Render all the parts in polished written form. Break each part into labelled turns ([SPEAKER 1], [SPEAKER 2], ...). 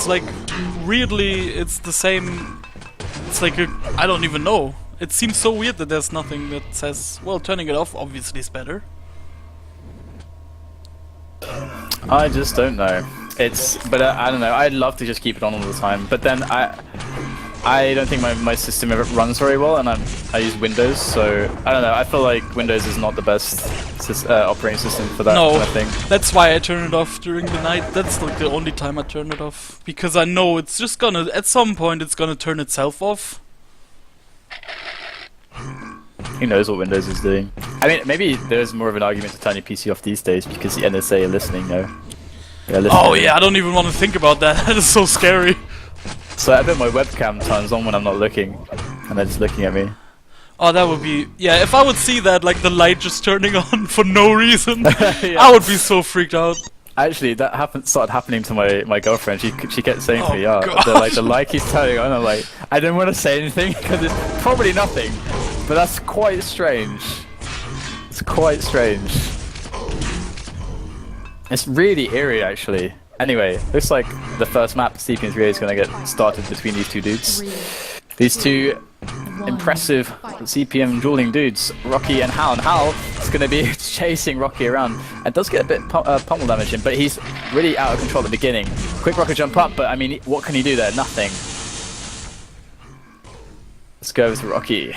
[SPEAKER 1] like weirdly, it's the same. It's like I don't even know. It seems so weird that there's nothing that says, well, turning it off obviously is better.
[SPEAKER 2] I just don't know. But I don't know. I'd love to just keep it on all the time, but then I don't think my system ever runs very well, and I use Windows, so I don't know. I feel like Windows is not the best operating system for that kind of thing.
[SPEAKER 1] That's why I turn it off during the night. That's like the only time I turn it off, because I know it's just gonna, at some point, it's gonna turn itself off.
[SPEAKER 2] Who knows what Windows is doing? I mean, maybe there's more of an argument to turn your PC off these days because the NSA are listening, no?
[SPEAKER 1] Oh yeah, I don't even want to think about that. That is so scary.
[SPEAKER 2] So I bet my webcam turns on when I'm not looking, and they're just looking at me.
[SPEAKER 1] Oh, that would be... Yeah, if I would see that, like, the light just turning on for no reason,
[SPEAKER 2] Yeah.
[SPEAKER 1] I would be so freaked out.
[SPEAKER 2] Actually, that started happening to my girlfriend. She kept saying to me,
[SPEAKER 1] God.
[SPEAKER 2] the light keeps turning on. I'm like, I don't want to say anything because it's probably nothing, but that's quite strange. It's quite strange. It's really eerie, actually. Anyway, looks like the first map CPM3A is going to get started between these two dudes. These two impressive CPM dueling dudes, Rokky and Hal. And Hal is going to be chasing Rokky around and does get a bit pummel damage in, but he's really out of control at the beginning. Quick rocket jump up, but I mean, what can he do there? Nothing. Let's go with Rokky.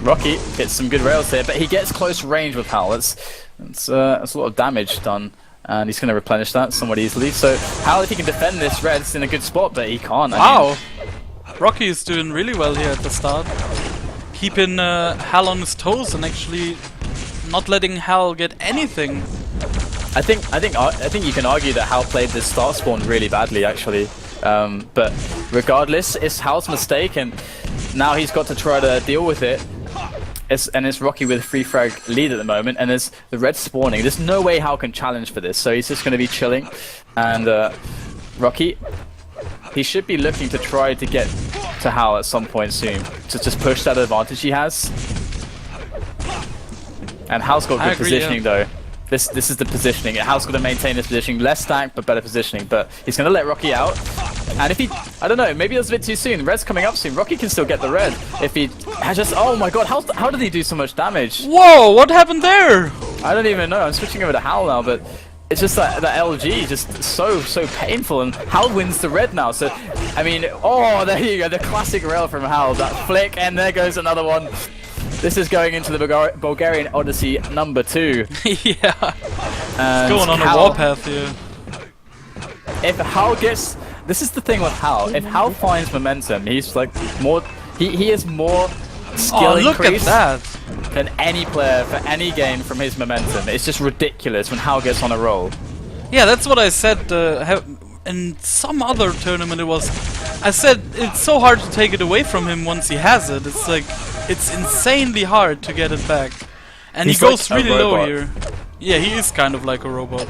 [SPEAKER 2] Rokky gets some good rails here, but he gets close range with Hal. That's a lot of damage done. And he's going to replenish that somewhat easily. So, Hal, if he can defend this, Red's in a good spot, but he can't.
[SPEAKER 1] Wow! Rokky is doing really well here at the start. Keeping Hal on his toes and actually not letting Hal get anything.
[SPEAKER 2] I think you can argue that Hal played this start spawn really badly, actually. But regardless, it's Hal's mistake, and now he's got to try to deal with it. It's Rokky with a free frag lead at the moment, and there's the red spawning. There's no way Hal can challenge for this, so he's just going to be chilling. And Rokky, he should be looking to try to get to Hal at some point soon, to just push that advantage he has. And Hal's got good positioning though. This is the positioning. Hal's got to maintain this positioning, less stacked but better positioning. But he's going to let Rokky out. And if he, I don't know, maybe it was a bit too soon. Red's coming up soon. Rokky can still get the red. If he just, oh my god, how did he do so much damage?
[SPEAKER 1] Whoa, what happened there?
[SPEAKER 2] I don't even know. I'm switching over to Hal now, but it's just that LG just so painful, and Hal wins the red now. So, I mean, oh, there you go, the classic rail from Hal, that flick, and there goes another one. This is going into the Bulgarian Odyssey number 2.
[SPEAKER 1] Yeah,
[SPEAKER 2] and
[SPEAKER 1] it's going on a warpath here.
[SPEAKER 2] If Hal gets, this is the thing with Hal. If Hal finds momentum, he's like more. He is more skill increase than any player for any game from his momentum. It's just ridiculous when Hal gets on a roll.
[SPEAKER 1] Yeah, that's what I said in some other tournament. I said it's so hard to take it away from him once he has it. It's like, it's insanely hard to get it back. And he goes like really low here. Yeah, he is kind of like a robot.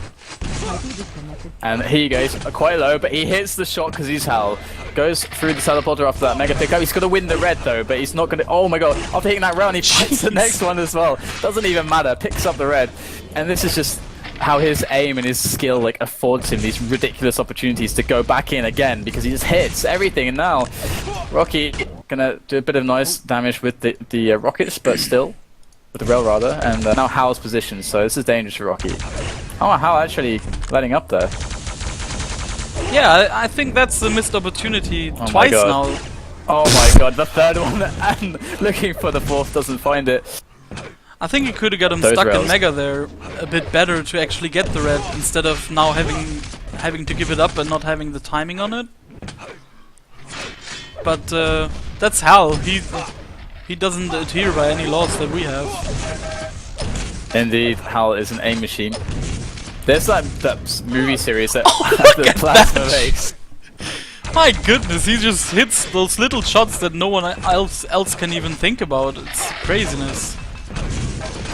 [SPEAKER 2] And here he goes, quite low, but he hits the shot because he's Hal. Goes through the teleporter after that mega pickup. He's going to win the red though, but he's not going to. Oh my god, after hitting that round, he fights the next one as well. Doesn't even matter, picks up the red. And this is just how his aim and his skill like affords him these ridiculous opportunities to go back in again, because he just hits everything. And now Rokky gonna do a bit of nice damage with the rockets, but still with the rail rather. And now Hal's position, so this is dangerous for Rokky. Oh, Hal actually letting up there.
[SPEAKER 1] Yeah, I think that's the missed opportunity twice now.
[SPEAKER 2] Oh my god, the third one, and looking for the fourth, doesn't find it.
[SPEAKER 1] I think you could have got him stuck in Mega there a bit better to actually get the red, instead of now having to give it up and not having the timing on it. But that's Hal. He doesn't adhere by any laws that we have.
[SPEAKER 2] Indeed, Hal is an aim machine. There's that movie series that the Plasma makes.
[SPEAKER 1] My goodness, he just hits those little shots that no one else can even think about. It's craziness.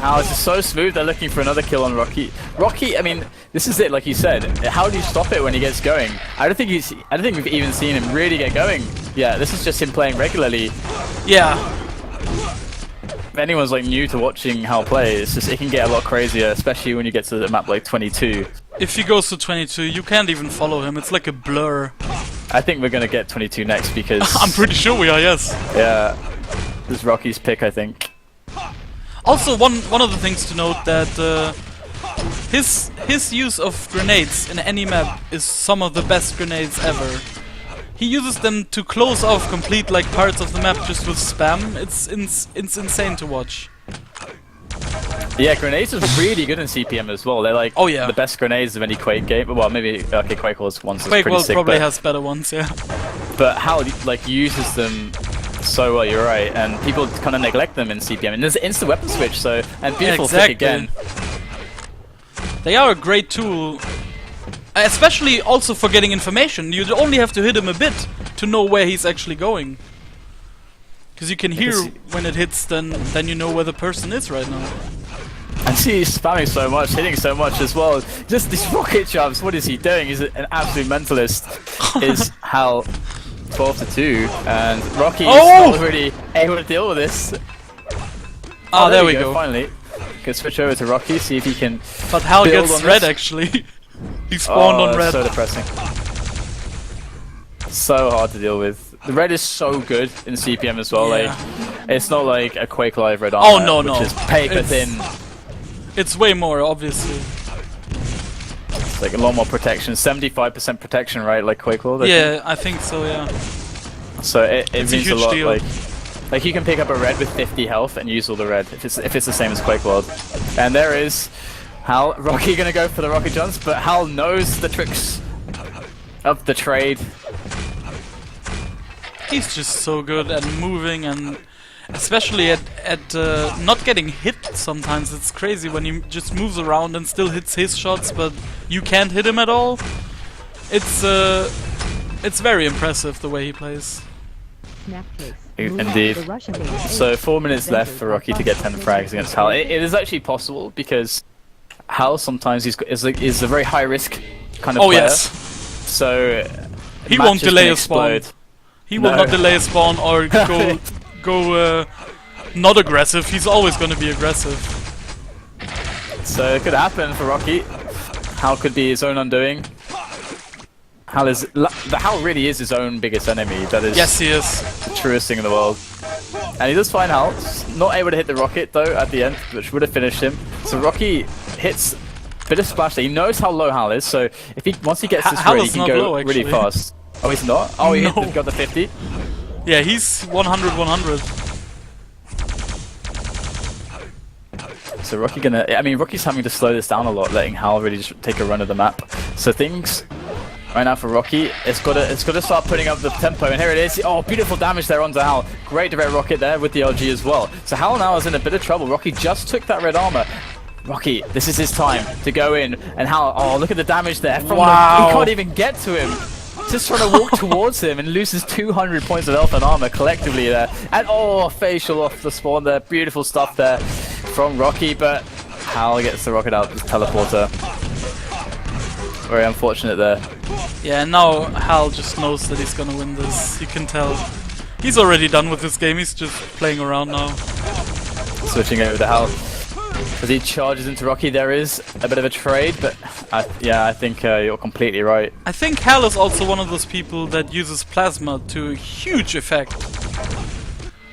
[SPEAKER 2] Hal is just so smooth. They're looking for another kill on Rokky. Rokky, I mean, this is it, like you said. How do you stop it when he gets going? I don't think we've even seen him really get going. Yeah, this is just him playing regularly.
[SPEAKER 1] Yeah.
[SPEAKER 2] If anyone's like new to watching Hal play, it can get a lot crazier, especially when you get to the map like 22.
[SPEAKER 1] If he goes to 22, you can't even follow him. It's like a blur.
[SPEAKER 2] I think we're gonna get 22 next because
[SPEAKER 1] I'm pretty sure we are, yes.
[SPEAKER 2] yeah, this is Rocky's pick, I think.
[SPEAKER 1] Also, one of the things to note that his use of grenades in any map is some of the best grenades ever. He uses them to close off complete like parts of the map just with spam. It's insane to watch.
[SPEAKER 2] Yeah, grenades are really good in CPM as well. They're like the best grenades of any Quake game. Well, maybe okay, Quake World's ones is
[SPEAKER 1] Quake
[SPEAKER 2] pretty
[SPEAKER 1] World
[SPEAKER 2] sick,
[SPEAKER 1] probably
[SPEAKER 2] but,
[SPEAKER 1] has better ones, yeah.
[SPEAKER 2] But HAL like uses them so well, you're right, and people kind of neglect them in CPM. And there's an instant weapon switch, so and beautiful
[SPEAKER 1] exactly.
[SPEAKER 2] pick again.
[SPEAKER 1] They are a great tool, especially also for getting information. You only have to hit him a bit to know where he's actually going. Because you can hear when it hits, then you know where the person is right now.
[SPEAKER 2] And see, he's spamming so much, hitting so much as well. Just these rocket jumps, what is he doing? He's an absolute mentalist. Is HAL 12-2, and Rokky is not really able to deal with this.
[SPEAKER 1] Oh, there we go.
[SPEAKER 2] Finally. Can switch over to Rokky, see if he can.
[SPEAKER 1] But HAL gets red actually. He spawned on red.
[SPEAKER 2] So depressing. So hard to deal with. The red is so good in CPM as well.
[SPEAKER 1] Yeah.
[SPEAKER 2] Like, it's not like a Quake Live red armor, which is paper thin.
[SPEAKER 1] It's way more, obviously.
[SPEAKER 2] It's like a lot more protection. 75% protection, right? Like Quake World.
[SPEAKER 1] I think so. Yeah.
[SPEAKER 2] So it means a lot.
[SPEAKER 1] Deal.
[SPEAKER 2] Like you can pick up a red with 50 health and use all the red if it's the same as Quake World. And there is HAL. Rokky gonna go for the rocket jumps, but HAL knows the tricks of the trade.
[SPEAKER 1] He's just so good at moving, and especially at not getting hit sometimes. It's crazy when he just moves around and still hits his shots, but you can't hit him at all. It's very impressive the way he plays.
[SPEAKER 2] Indeed. So 4 minutes left for Rokky to get 10 frags against HAL. It is actually possible because HAL sometimes is a very high risk kind of player.
[SPEAKER 1] Yes.
[SPEAKER 2] So
[SPEAKER 1] he won't delay a spawn. He will not delay a spawn or go not aggressive. He's always going to be aggressive.
[SPEAKER 2] So it could happen for Rokky. HAL could be his own undoing. HAL really is his own biggest enemy. That is.
[SPEAKER 1] Yes, he is.
[SPEAKER 2] The truest thing in the world. And he does find HAL. Not able to hit the rocket though at the end, which would have finished him. So Rokky hits a bit of splash there. He knows how low HAL is, so once he gets this ready, he can go really fast. Oh, he's not? Oh, he got the 50?
[SPEAKER 1] Yeah, he's 100-100.
[SPEAKER 2] So Rocky's having to slow this down a lot, letting HAL really just take a run of the map. So things right now for Rokky, it's got to start putting up the tempo, and here it is. Oh, beautiful damage there onto HAL. Great direct rocket there with the LG as well. So HAL now is in a bit of trouble. Rokky just took that red armor. Rokky, this is his time to go in, and HAL, oh, look at the damage there. He can't even get to him. Just trying to walk towards him and loses 200 points of health and armor collectively there. And facial off the spawn there. Beautiful stuff there from Rokky, but HAL gets the rocket out with teleporter. Very unfortunate there.
[SPEAKER 1] Yeah, now HAL just knows that he's gonna win this. You can tell. He's already done with this game. He's just playing around now.
[SPEAKER 2] Switching over to HAL. As he charges into Rokky, there is a bit of a trade, but I think you're completely right.
[SPEAKER 1] I think HAL is also one of those people that uses plasma to huge effect.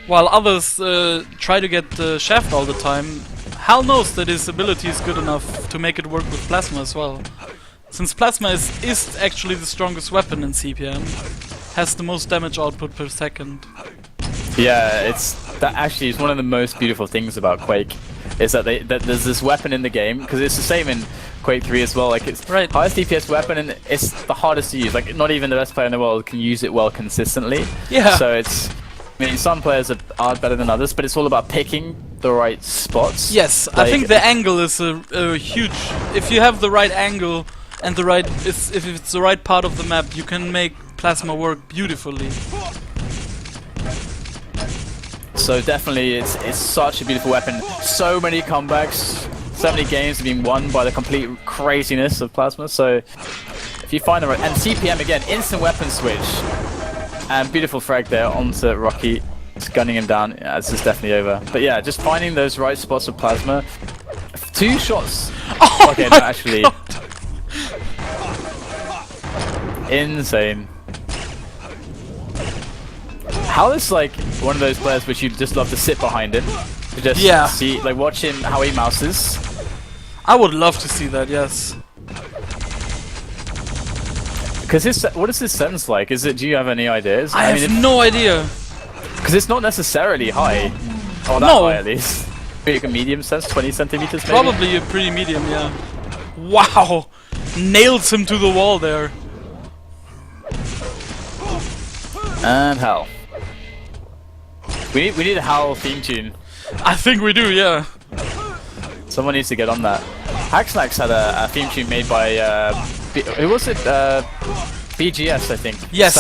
[SPEAKER 1] While others try to get the shaft all the time, HAL knows that his ability is good enough to make it work with plasma as well. Since plasma is actually the strongest weapon in CPM, has the most damage output per second.
[SPEAKER 2] Yeah, that actually is one of the most beautiful things about Quake. Is that there's this weapon in the game, because it's the same in Quake 3 as well. Like, it's highest DPS weapon, and it's the hardest to use. Like, not even the best player in the world can use it well consistently.
[SPEAKER 1] Yeah.
[SPEAKER 2] So some players are better than others, but it's all about picking the right spots.
[SPEAKER 1] Yes, I think the angle is a huge. If you have the right angle and if it's the right part of the map, you can make plasma work beautifully.
[SPEAKER 2] So definitely, it's such a beautiful weapon. So many comebacks, so many games have been won by the complete craziness of plasma. So if you find the right, and CPM again, instant weapon switch, and beautiful frag there onto Rokky, just gunning him down. Yeah, this is definitely over. But yeah, just finding those right spots of plasma. 2 shots.
[SPEAKER 1] Oh,
[SPEAKER 2] okay, no, actually.
[SPEAKER 1] God.
[SPEAKER 2] Insane. Hal is like one of those players which you just love to sit behind him. To just see, like, watch him how he mouses.
[SPEAKER 1] I would love to see that, yes.
[SPEAKER 2] Because what is his sense like? Is it? Do you have any ideas?
[SPEAKER 1] I have no idea.
[SPEAKER 2] Because it's not necessarily high. Or that high at least. Maybe like a medium sense, 20 centimeters maybe?
[SPEAKER 1] Probably a pretty medium, yeah. Wow! Nails him to the wall there.
[SPEAKER 2] And Hal. We need a Hal theme tune.
[SPEAKER 1] I think we do, yeah.
[SPEAKER 2] Someone needs to get on that. Hacksnacks had a theme tune made by who was it? BGS, I think.
[SPEAKER 1] Yes.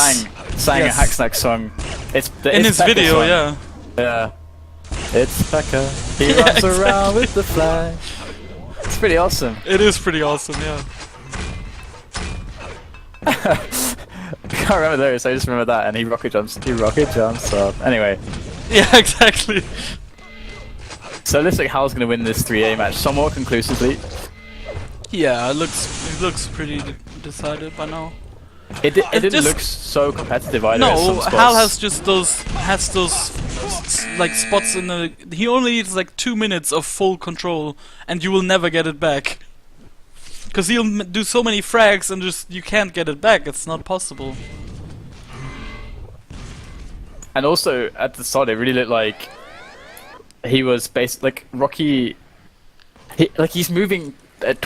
[SPEAKER 2] Sang a Hacksnack song.
[SPEAKER 1] In his video,
[SPEAKER 2] song.
[SPEAKER 1] yeah.
[SPEAKER 2] Yeah. It's Becca. He runs around with the flag. It's pretty awesome.
[SPEAKER 1] It is pretty awesome, yeah.
[SPEAKER 2] I can't remember those. I just remember that, and he rocket jumps. Up. Anyway.
[SPEAKER 1] Yeah, exactly.
[SPEAKER 2] So it looks like Hal's gonna win this 3A match somewhat conclusively.
[SPEAKER 1] Yeah, it looks pretty decided by now.
[SPEAKER 2] It didn't look so competitive either.
[SPEAKER 1] No, Hal has just those like spots in the. He only needs like 2 minutes of full control, and you will never get it back. Because he'll do so many frags and just you can't get it back. It's not possible.
[SPEAKER 2] And also at the start, it really looked like he was like Rokky. He's moving at